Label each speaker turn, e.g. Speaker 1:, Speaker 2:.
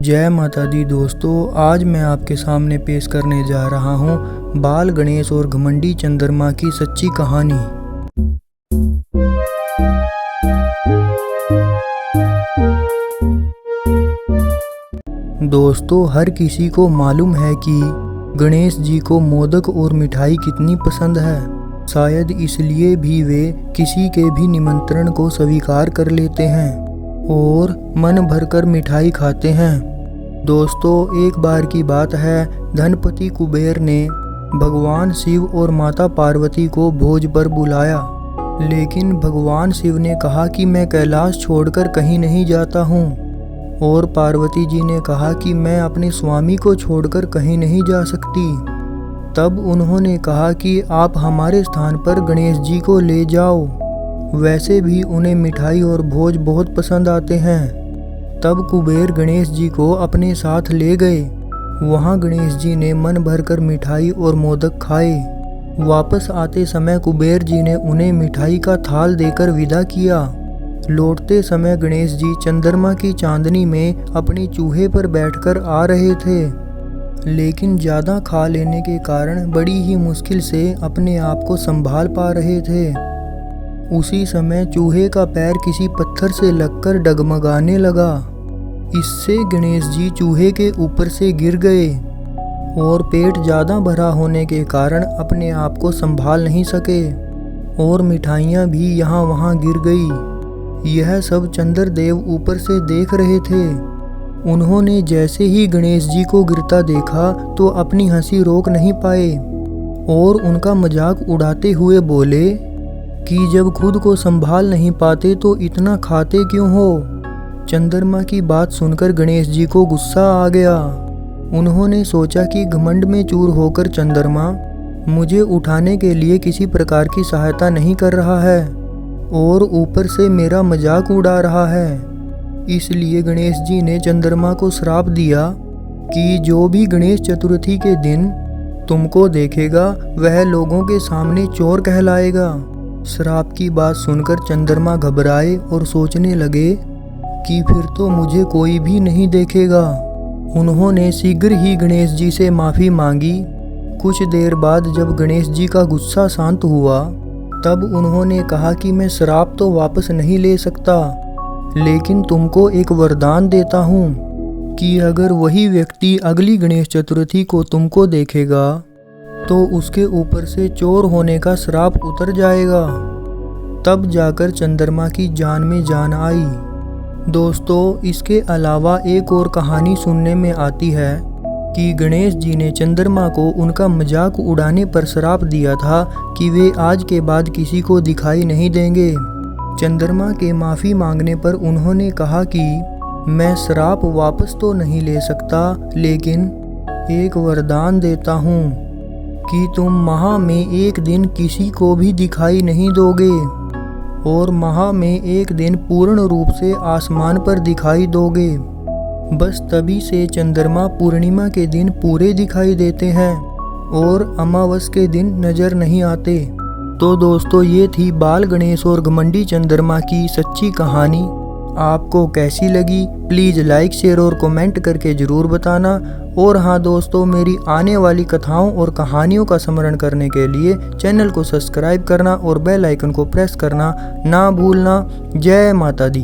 Speaker 1: जय माता दी दोस्तों, आज मैं आपके सामने पेश करने जा रहा हूँ बाल गणेश और घमंडी चंद्रमा की सच्ची कहानी। दोस्तों, हर किसी को मालूम है कि गणेश जी को मोदक और मिठाई कितनी पसंद है। शायद इसलिए भी वे किसी के भी निमंत्रण को स्वीकार कर लेते हैं और मन भरकर मिठाई खाते हैं। दोस्तों, एक बार की बात है, धनपति कुबेर ने भगवान शिव और माता पार्वती को भोज पर बुलाया, लेकिन भगवान शिव ने कहा कि मैं कैलाश छोड़कर कहीं नहीं जाता हूँ और पार्वती जी ने कहा कि मैं अपने स्वामी को छोड़कर कहीं नहीं जा सकती। तब उन्होंने कहा कि आप हमारे स्थान पर गणेश जी को ले जाओ, वैसे भी उन्हें मिठाई और भोज बहुत पसंद आते हैं। तब कुबेर गणेश जी को अपने साथ ले गए। वहाँ गणेश जी ने मन भरकर मिठाई और मोदक खाए। वापस आते समय कुबेर जी ने उन्हें मिठाई का थाल देकर विदा किया। लौटते समय गणेश जी चंद्रमा की चांदनी में अपनी चूहे पर बैठकर आ रहे थे, लेकिन ज़्यादा खा लेने के कारण बड़ी ही मुश्किल से अपने आप को संभाल पा रहे थे। उसी समय चूहे का पैर किसी पत्थर से लगकर डगमगाने लगा। इससे गणेश जी चूहे के ऊपर से गिर गए और पेट ज़्यादा भरा होने के कारण अपने आप को संभाल नहीं सके और मिठाइयाँ भी यहाँ वहाँ गिर गई। यह सब चंद्रदेव ऊपर से देख रहे थे। उन्होंने जैसे ही गणेश जी को गिरता देखा तो अपनी हंसी रोक नहीं पाए और उनका मजाक उड़ाते हुए बोले कि जब खुद को संभाल नहीं पाते तो इतना खाते क्यों हो। चंद्रमा की बात सुनकर गणेश जी को गुस्सा आ गया। उन्होंने सोचा कि घमंड में चूर होकर चंद्रमा मुझे उठाने के लिए किसी प्रकार की सहायता नहीं कर रहा है और ऊपर से मेरा मजाक उड़ा रहा है। इसलिए गणेश जी ने चंद्रमा को श्राप दिया कि जो भी गणेश चतुर्थी के दिन तुमको देखेगा वह लोगों के सामने चोर कहलाएगा। श्राप की बात सुनकर चंद्रमा घबराए और सोचने लगे कि फिर तो मुझे कोई भी नहीं देखेगा। उन्होंने शीघ्र ही गणेश जी से माफ़ी मांगी। कुछ देर बाद जब गणेश जी का गुस्सा शांत हुआ तब उन्होंने कहा कि मैं श्राप तो वापस नहीं ले सकता, लेकिन तुमको एक वरदान देता हूँ कि अगर वही व्यक्ति अगली गणेश चतुर्थी को तुमको देखेगा तो उसके ऊपर से चोर होने का श्राप उतर जाएगा। तब जाकर चंद्रमा की जान में जान आई। दोस्तों, इसके अलावा एक और कहानी सुनने में आती है कि गणेश जी ने चंद्रमा को उनका मजाक उड़ाने पर श्राप दिया था कि वे आज के बाद किसी को दिखाई नहीं देंगे। चंद्रमा के माफ़ी मांगने पर उन्होंने कहा कि मैं श्राप वापस तो नहीं ले सकता, लेकिन एक वरदान देता हूँ कि तुम माह में एक दिन किसी को भी दिखाई नहीं दोगे और माह में एक दिन पूर्ण रूप से आसमान पर दिखाई दोगे। बस तभी से चंद्रमा पूर्णिमा के दिन पूरे दिखाई देते हैं और अमावस के दिन नज़र नहीं आते। तो दोस्तों, ये थी बाल गणेश और घमंडी चंद्रमा की सच्ची कहानी। आपको कैसी लगी प्लीज़ लाइक, शेयर और कमेंट करके ज़रूर बताना। और हाँ दोस्तों, मेरी आने वाली कथाओं और कहानियों का स्मरण करने के लिए चैनल को सब्सक्राइब करना और बेल आइकन को प्रेस करना ना भूलना। जय माता दी।